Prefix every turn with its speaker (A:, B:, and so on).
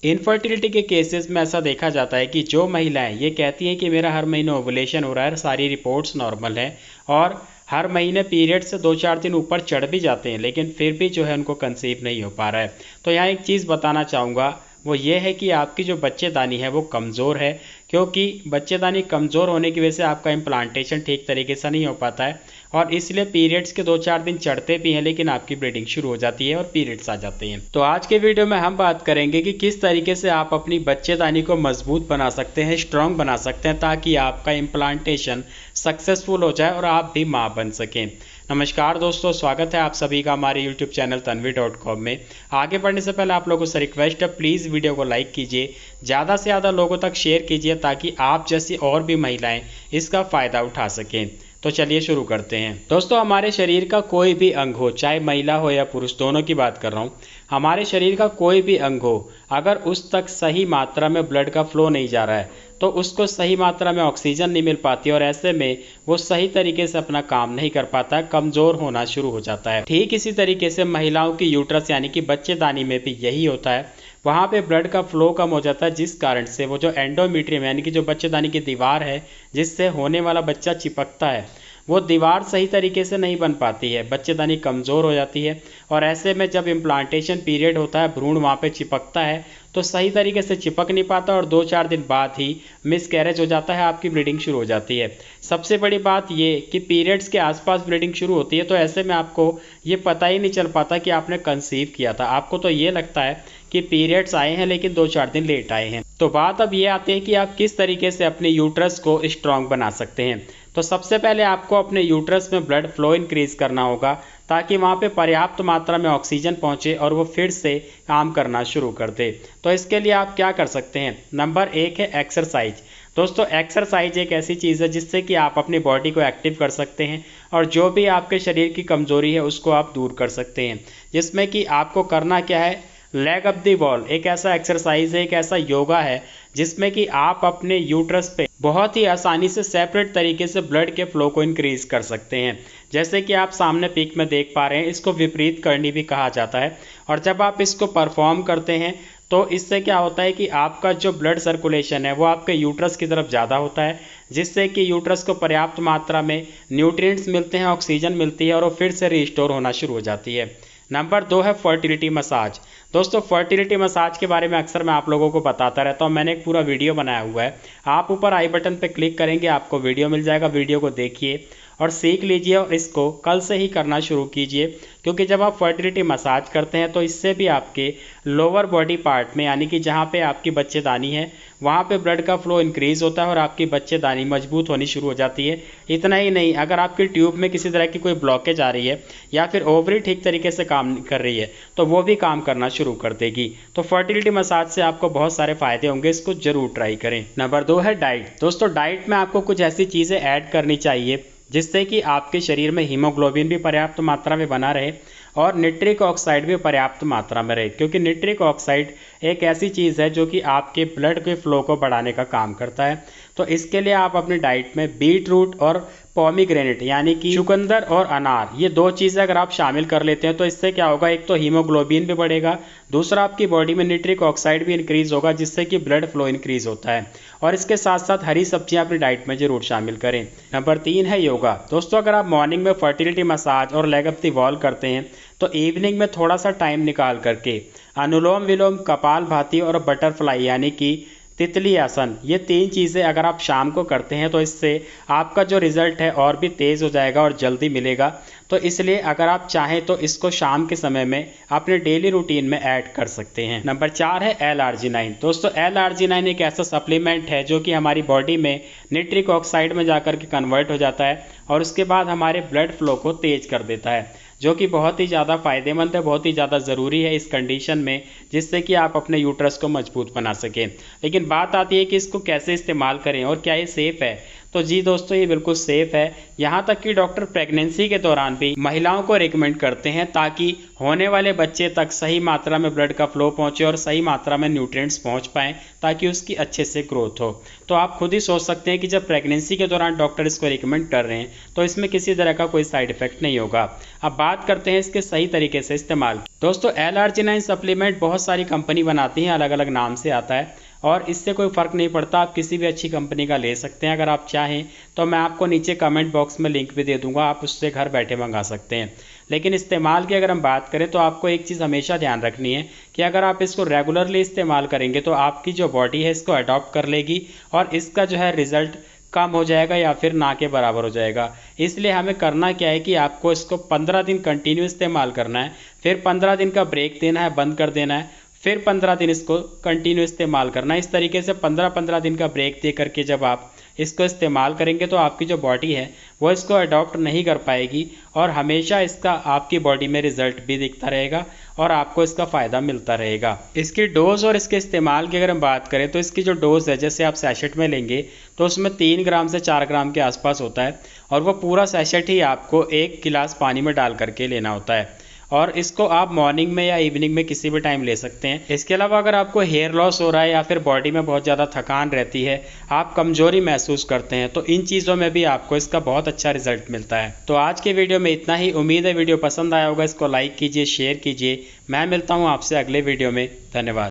A: Infertility के cases में ऐसा देखा जाता है कि जो महिलाएं ये कहती हैं कि मेरा हर महीने ओवुलेशन हो रहा है, सारी रिपोर्ट्स नॉर्मल है और हर महीने पीरियड से 2-4 दिन ऊपर चढ़ भी जाते हैं, लेकिन फिर भी जो है उनको कंसीव नहीं हो पा रहा है। तो यहाँ एक चीज़ बताना चाहूँगा, वो ये है कि आपकी जो बच्चेदानी है वो कमज़ोर है, क्योंकि बच्चेदानी कमज़ोर होने की वजह से आपका इम्प्लांटेशन ठीक तरीके से नहीं हो पाता है और इसलिए पीरियड्स के 2-4 दिन चढ़ते भी हैं, लेकिन आपकी ब्लीडिंग शुरू हो जाती है और पीरियड्स आ जाते हैं। तो आज के वीडियो में हम बात करेंगे कि किस तरीके से आप अपनी बच्चेदानी को मजबूत बना सकते हैं, स्ट्रॉन्ग बना सकते हैं, ताकि आपका इम्प्लांटेशन सक्सेसफुल हो जाए और आप भी माँ बन सकें। नमस्कार दोस्तों, स्वागत है आप सभी का हमारे यूट्यूब चैनल tanvi.com में। आगे बढ़ने से पहले आप लोगों से रिक्वेस्ट है, प्लीज़ वीडियो को लाइक कीजिए, ज़्यादा से ज़्यादा लोगों तक शेयर कीजिए ताकि आप जैसी और भी महिलाएं इसका फ़ायदा उठा सकें। तो चलिए शुरू करते हैं। दोस्तों, हमारे शरीर का कोई भी अंग हो, चाहे महिला हो या पुरुष, दोनों की बात कर रहा हूँ, हमारे शरीर का कोई भी अंग हो, अगर उस तक सही मात्रा में ब्लड का फ्लो नहीं जा रहा है तो उसको सही मात्रा में ऑक्सीजन नहीं मिल पाती और ऐसे में वो सही तरीके से अपना काम नहीं कर पाता, कमज़ोर होना शुरू हो जाता है। ठीक इसी तरीके से महिलाओं की यूट्रस यानी कि बच्चेदानी में भी यही होता है। वहाँ पे ब्लड का फ्लो कम हो जाता है, जिस कारण से वो जो एंडोमेट्रियम यानी कि जो बच्चेदानी की दीवार है जिससे होने वाला बच्चा चिपकता है, वो दीवार सही तरीके से नहीं बन पाती है, बच्चेदानी कमज़ोर हो जाती है और ऐसे में जब इम्प्लांटेशन पीरियड होता है, भ्रूण वहाँ पे चिपकता है तो सही तरीके से चिपक नहीं पाता और 2-4 दिन बाद ही मिसकैरेज हो जाता है, आपकी ब्लीडिंग शुरू हो जाती है। सबसे बड़ी बात ये कि पीरियड्स के आसपास ब्लीडिंग शुरू होती है, तो ऐसे में आपको ये पता ही नहीं चल पाता कि आपने कंसीव किया था। आपको तो ये लगता है कि पीरियड्स आए हैं लेकिन 2-4 दिन लेट आए हैं। तो बात अब ये आती है कि आप किस तरीके से अपने यूट्रस को स्ट्रॉन्ग बना सकते हैं। तो सबसे पहले आपको अपने यूट्रस में ब्लड फ्लो इंक्रीज करना होगा ताकि वहाँ पे पर्याप्त मात्रा में ऑक्सीजन पहुँचे और वो फिर से काम करना शुरू कर दे। तो इसके लिए आप क्या कर सकते हैं? नंबर 1 है एक्सरसाइज। दोस्तों, एक्सरसाइज एक ऐसी चीज़ है जिससे कि आप अपनी बॉडी को एक्टिव कर सकते हैं और जो भी आपके शरीर की कमज़ोरी है उसको आप दूर कर सकते हैं। जिसमें कि आपको करना क्या है, लेग अप दी वॉल एक ऐसा एक्सरसाइज है, एक ऐसा योगा है जिसमें कि आप अपने यूट्रस पे बहुत ही आसानी से सेपरेट तरीके से ब्लड के फ्लो को इंक्रीज कर सकते हैं। जैसे कि आप सामने पिक में देख पा रहे हैं, इसको विपरीत करनी भी कहा जाता है और जब आप इसको परफॉर्म करते हैं तो इससे क्या होता है कि आपका जो ब्लड सर्कुलेशन है वो आपके यूट्रस की तरफ ज़्यादा होता है, जिससे कि यूट्रस को पर्याप्त मात्रा में न्यूट्रिएंट्स मिलते हैं, ऑक्सीजन मिलती है और वो फिर से रिस्टोर होना शुरू हो जाती है। नंबर 2 है फर्टिलिटी मसाज। दोस्तों, फर्टिलिटी मसाज के बारे में अक्सर मैं आप लोगों को बताता रहता हूँ, मैंने एक पूरा वीडियो बनाया हुआ है। आप ऊपर आई बटन पर क्लिक करेंगे, आपको वीडियो मिल जाएगा, वीडियो को देखिए और सीख लीजिए और इसको कल से ही करना शुरू कीजिए, क्योंकि जब आप फर्टिलिटी मसाज करते हैं तो इससे भी आपके लोअर बॉडी पार्ट में यानी कि जहाँ पे आपकी बच्चेदानी है वहाँ पे ब्लड का फ्लो इंक्रीज होता है और आपकी बच्चेदानी मजबूत होनी शुरू हो जाती है। इतना ही नहीं, अगर आपकी ट्यूब में किसी तरह की कोई ब्लॉकेज आ रही है या फिर ओवरी ठीक तरीके से काम कर रही है तो वो भी काम करना शुरू कर देगी। तो फर्टिलिटी मसाज से आपको बहुत सारे फायदे होंगे, इसको जरूर ट्राई करें। नंबर 2 है डाइट। दोस्तों, डाइट में आपको कुछ ऐसी चीज़ें ऐड करनी चाहिए जिससे कि आपके शरीर में हीमोग्लोबिन भी पर्याप्त मात्रा में बना रहे और निट्रिक ऑक्साइड भी पर्याप्त मात्रा में रहे, क्योंकि निट्रिक ऑक्साइड एक ऐसी चीज़ है जो कि आपके ब्लड के फ्लो को बढ़ाने का काम करता है। तो इसके लिए आप अपनी डाइट में बीट रूट और पोमीग्रेनेट यानी कि चुकंदर और अनार, ये 2 चीज़ें अगर आप शामिल कर लेते हैं तो इससे क्या होगा, एक तो हीमोग्लोबिन भी बढ़ेगा, दूसरा आपकी बॉडी में निट्रिक ऑक्साइड भी इंक्रीज होगा जिससे कि ब्लड फ्लो इंक्रीज होता है। और इसके साथ साथ हरी सब्जियां अपनी डाइट में जरूर शामिल करें। नंबर 3 है योगा। दोस्तों, अगर आप मॉर्निंग में फर्टिलिटी मसाज और लेग अप दी वॉल करते हैं तो इवनिंग में थोड़ा सा टाइम निकाल करके अनुलोम विलोम, कपालभाति और बटरफ्लाई यानी कि तितली आसन, ये 3 चीज़ें अगर आप शाम को करते हैं तो इससे आपका जो रिजल्ट है और भी तेज़ हो जाएगा और जल्दी मिलेगा। तो इसलिए अगर आप चाहें तो इसको शाम के समय में अपने डेली रूटीन में ऐड कर सकते हैं। नंबर 4 है L-आर्जिनाइन। दोस्तों, L-आर्जिनाइन एक ऐसा सप्लीमेंट है जो कि हमारी बॉडी में निट्रिक ऑक्साइड में जाकर के कन्वर्ट हो जाता है और उसके बाद हमारे ब्लड फ्लो को तेज कर देता है, जो कि बहुत ही ज़्यादा फायदेमंद है, बहुत ही ज़्यादा ज़रूरी है इस कंडीशन में, जिससे कि आप अपने यूट्रस को मजबूत बना सकें। लेकिन बात आती है कि इसको कैसे इस्तेमाल करें और क्या ये सेफ़ है। तो जी दोस्तों ये बिल्कुल सेफ़ है। यहाँ तक कि डॉक्टर प्रेगनेंसी के दौरान भी महिलाओं को रिकमेंड करते हैं ताकि होने वाले बच्चे तक सही मात्रा में ब्लड का फ्लो पहुँचे और सही मात्रा में न्यूट्रिएंट्स पहुँच पाएँ ताकि उसकी अच्छे से ग्रोथ हो। तो आप खुद ही सोच सकते हैं कि जब प्रेगनेंसी के दौरान डॉक्टर इसको रिकमेंड कर रहे हैं तो इसमें किसी तरह का कोई साइड इफेक्ट नहीं होगा। अब बात करते हैं इसके सही तरीके से इस्तेमाल। दोस्तों L-आर्जिनाइन सप्लीमेंट बहुत सारी कंपनी बनाती हैं, अलग अलग नाम से आता है और इससे कोई फ़र्क नहीं पड़ता, आप किसी भी अच्छी कंपनी का ले सकते हैं। अगर आप चाहें तो मैं आपको नीचे कमेंट बॉक्स में लिंक भी दे दूंगा, आप उससे घर बैठे मंगा सकते हैं। लेकिन इस्तेमाल की अगर हम बात करें तो आपको एक चीज़ हमेशा ध्यान रखनी है कि अगर आप इसको रेगुलरली इस्तेमाल करेंगे तो आपकी जो बॉडी है इसको अडॉप्ट कर लेगी और इसका जो है रिज़ल्ट कम हो जाएगा या फिर ना के बराबर हो जाएगा। इसलिए हमें करना क्या है कि आपको इसको 15 दिन कंटिन्यू इस्तेमाल करना है, फिर 15 दिन का ब्रेक देना है, बंद कर देना है, फिर 15 दिन इसको कंटिन्यू इस्तेमाल करना है। इस तरीके से 15-15 दिन का ब्रेक दे करके जब आप इसको इस्तेमाल करेंगे तो आपकी जो बॉडी है वो इसको अडॉप्ट नहीं कर पाएगी और हमेशा इसका आपकी बॉडी में रिजल्ट भी दिखता रहेगा और आपको इसका फ़ायदा मिलता रहेगा। इसकी डोज़ और इसके इस्तेमाल की अगर हम बात करें तो इसकी जो डोज़ है, जैसे आप सैशेट में लेंगे तो उसमें 3 ग्राम से 4 ग्राम के आसपास होता है और वो पूरा सैशेट ही आपको 1 गिलास पानी में डाल करके लेना होता है और इसको आप मॉर्निंग में या इवनिंग में किसी भी टाइम ले सकते हैं। इसके अलावा अगर आपको हेयर लॉस हो रहा है या फिर बॉडी में बहुत ज़्यादा थकान रहती है, आप कमज़ोरी महसूस करते हैं, तो इन चीज़ों में भी आपको इसका बहुत अच्छा रिजल्ट मिलता है। तो आज के वीडियो में इतना ही। उम्मीद है वीडियो पसंद आया होगा। इसको लाइक कीजिए, शेयर कीजिए। मैं मिलता हूँ आपसे अगले वीडियो में। धन्यवाद।